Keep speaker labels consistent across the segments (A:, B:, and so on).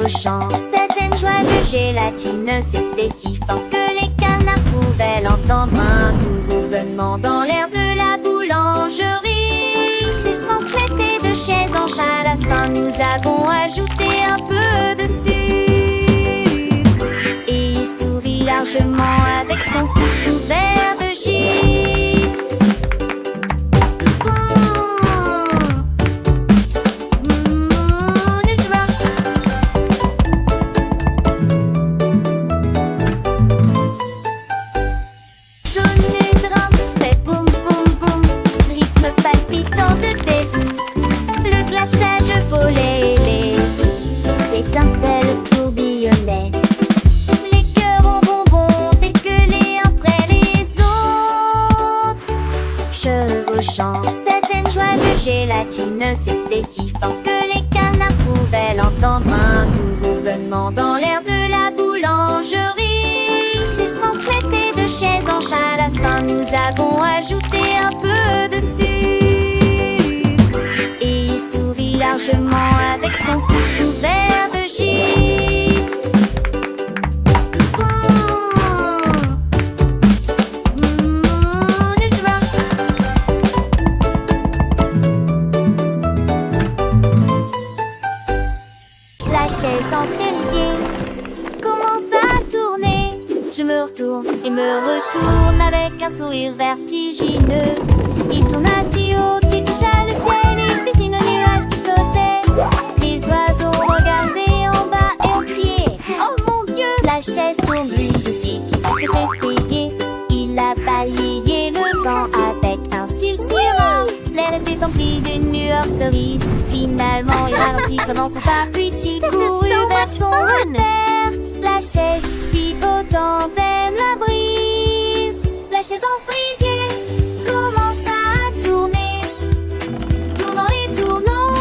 A: au champ. Certaines joies de gélatine, c'était si fort que les canards pouvaient l'entendre. Un doux bourdonnement dans l'air de la boulangerie. Ils se transmettaient de chaise en chaise. À la fin, nous avons ajouté un peu de sucre. Et il sourit largement avec son pouce couvert de givre. Certaines joies de gélatine, c'était si fort que les canards pouvaient l'entendre. Un doux bourdonnement dans l'air de la boulangerie. Ils se transmettaient de chaise en chaise. À la fin, nous avons ajouté un peu de sucre. Et il sourit largement avec son pouce couvert de givre. La chaise en cerisier commence à tourner. Je me retourne et me retourne avec un sourire vertigineux. Il tourne si haut qu'il touche à le ciel. Il dessine un nuage qui flottait. Les oiseaux regardaient en bas et ont crié: oh mon Dieu! La chaise tourne lui depuis qu'il peut essayer. Il a balayé le vent avec un style si rare. L'air était empli d'une lueur cerise. Finalement, il ralentit pendant son pas, puis il courut vers son repère. La chaise pivotante aime la brise. La chaise en cerisier commence à tourner, tournant et tournant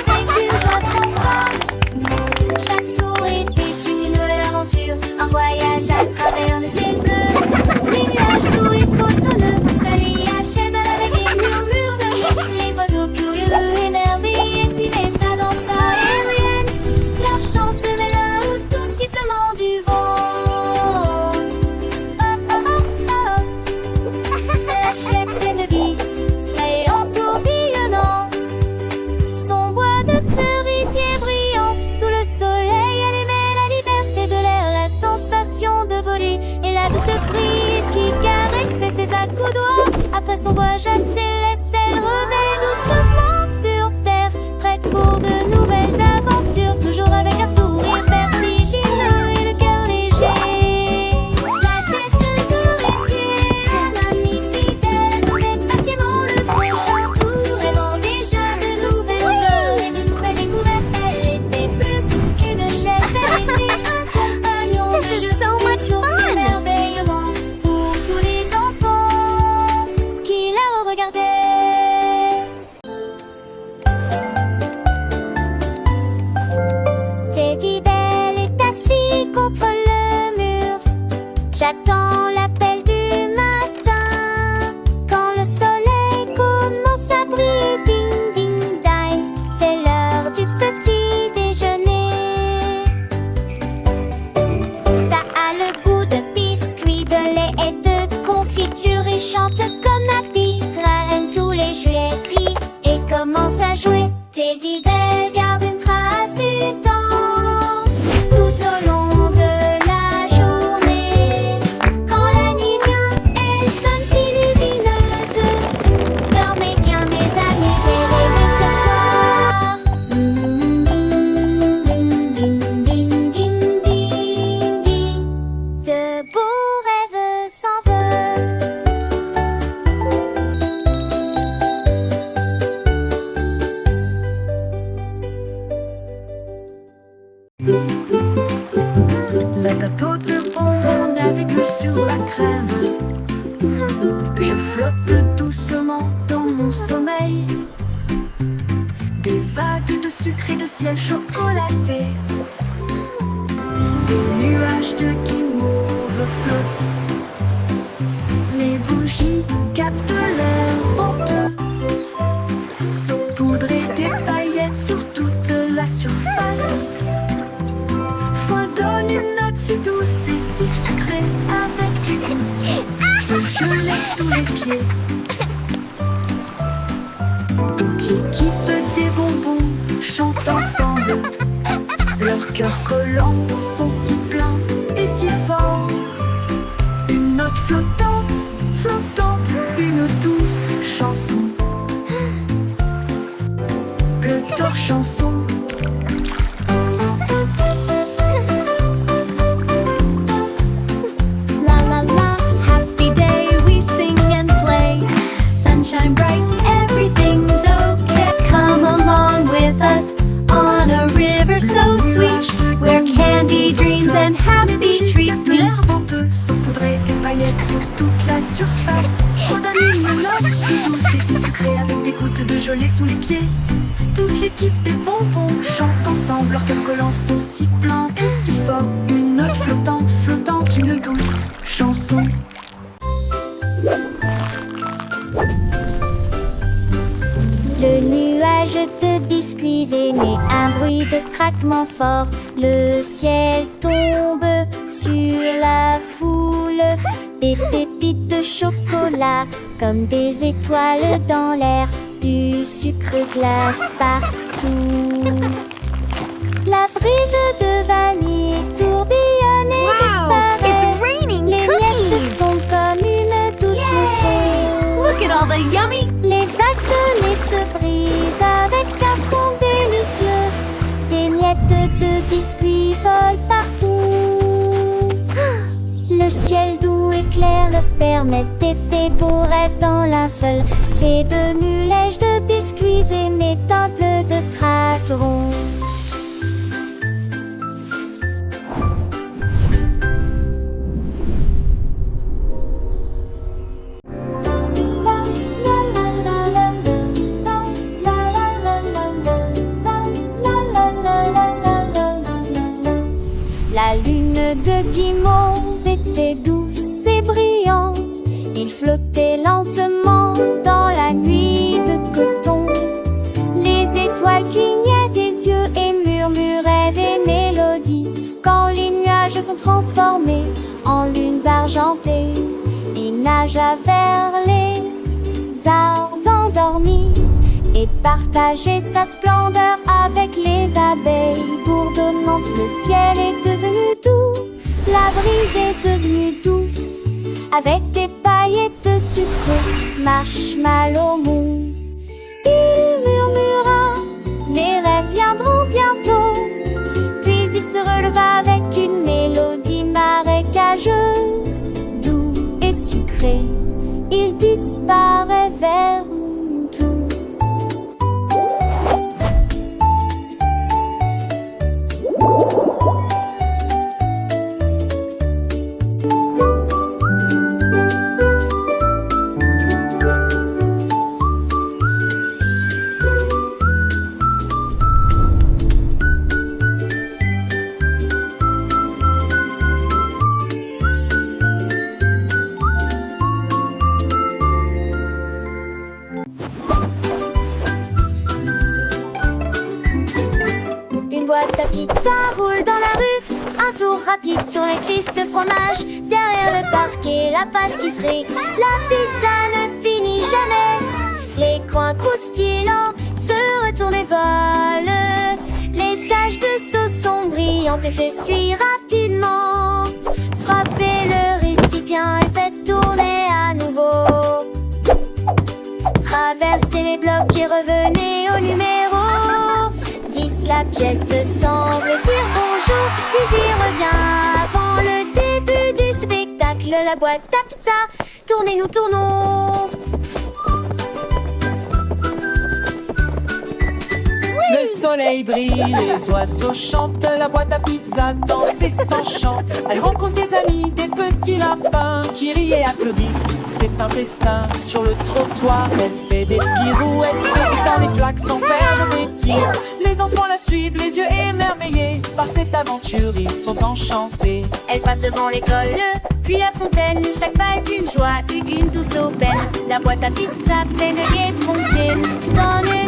A: avec une joie sans fin. Chaque tour était une nouvelle aventure, un voyage à travers le ciel bleu. Les nuages doux et cotonneux saluaient la chaise avec des murmures de joie. Les oiseaux curieux émerveillés suivaient sa danse aérienne. Leur chant se mêla au doux sifflement du vent. Oh, oh, oh, oh. La chaise pleine de vie et en tourbillonnant. Son bois de cerisier brillant sous le soleil allumait la liberté de l'air, la sensation de voler et la douce brise qui caressait ses accoudoirs. Après son voyage céleste, elle revint doucement sur terre, prête pour de nouvelles aventures, toujours avec un sourire vertigineux et le cœur léger. La chaise cerisier, un ami fidèle, attendait patiemment le prochain tour, rêvant déjà de nouvelles odeurs et de nouvelles découvertes. Elle était plus qu'une chaise, elle était un compagnon de jeu, une source d'émerveillement pour tous les enfants qui la regardaient. Teddy Bell est assis contre le mur. J'attends l'appel du matin. Quand le soleil commence à briller, ding ding ding, c'est l'heure du petit déjeuner. Ça a le goût de biscuits, de lait et de confiture. Et chante comme la reine, tous les juillet crient et commence à jouer. Teddy Bell garde une trace du temps tout au long de la journée. Quand la nuit vient, elle sonne si lumineuse. Dormez bien mes amis, réveillez ce soir. Ding ding ding ding ding ding. De beaux rêves s'envolent.
B: Le gâteau de bonbons avec le sur la crème. Je flotte doucement dans mon sommeil. Des vagues de sucre et de ciel chocolaté. Des nuages de guimauve flottent. Les bougies captent l'air venteux. Saupoudrées des paillettes sur toute la surface. sous les pieds. Toute l'équipe des bonbons chante ensemble. Leurs cœurs collants sont si pleins et si forts. Une note flottante, flottante, une douce chanson. Pleuteurs chanson.
A: La la la, happy day, we sing and play. Sunshine bright, everything's okay. Come along with us on a river so sweet, where candy dreams and happy treats meet.
B: L'air venteux saupoudré des paillettes sur toute la surface. On donne une note si douce et si sucrée avec des gouttes de gelée sous les pieds. Toute l'équipe des bonbons chante ensemble, leurs cœurs collants sont si pleins et si forts. Une note flottante, flottante, une douce chanson.
A: Le nuage de biscuits émet un bruit de craquement fort. Le ciel tombe sur la foule. Des pépites de chocolat comme des étoiles dans l'air. Du sucre glace partout. La brise de vanille tourbillonne et disparaît. Les miettes font comme une douce mousson.
C: Look at all the yummy.
A: Les vagues de lait se brisent avec un son délicieux. Des miettes de biscuits volent partout. Le ciel doux et clair le permet d'effets beaux rêves dans linceul. C'est de mulèges de biscuits et mes temples de traterons. La lune de guimauve était douce et brillante. Il flottait lentement dans la nuit de coton. Les étoiles clignaient des yeux et murmuraient des mélodies. Quand les nuages sont transformés en lunes argentées, il nagea vers les arbres endormis et partageait sa splendeur avec les abeilles bourdonnantes. Le ciel est devenu doux, la brise est devenue douce, avec des paillettes de sucre, marshmallow mou. Il murmura, les rêves viendront bientôt. Puis il se releva avec une mélodie marécageuse, doux et sucré. Il disparaît vers tout. Boîte à pizza roule dans la rue, un tour rapide sur les cuisses de fromage. Derrière le parquet, la pâtisserie, la pizza ne finit jamais. Les coins croustillants se retournent et volent. Les taches de sauce sont brillantes et s'essuient rapidement. Frappez le récipient et faites tourner à nouveau. Traversez les blocs et revenez au numéro 10. La pièce semble dire bonjour, puis il revient avant le début du spectacle. La boîte à pizza, tournez, nous tournons.
D: Le soleil brille, les oiseaux chantent, la boîte à pizza danse et s'enchante. Elle rencontre des amis, des petits lapins qui rient et applaudissent. C'est un festin sur le trottoir. Elle fait des pirouettes et dans les flaques sans faire de bêtises. Les enfants la suivent, les yeux émerveillés. Par cette aventure, ils sont enchantés.
A: Elle passe devant l'école, puis la fontaine. Chaque pas est une joie, une douce aubaine. La boîte à pizza pleine de gaieté spontanée.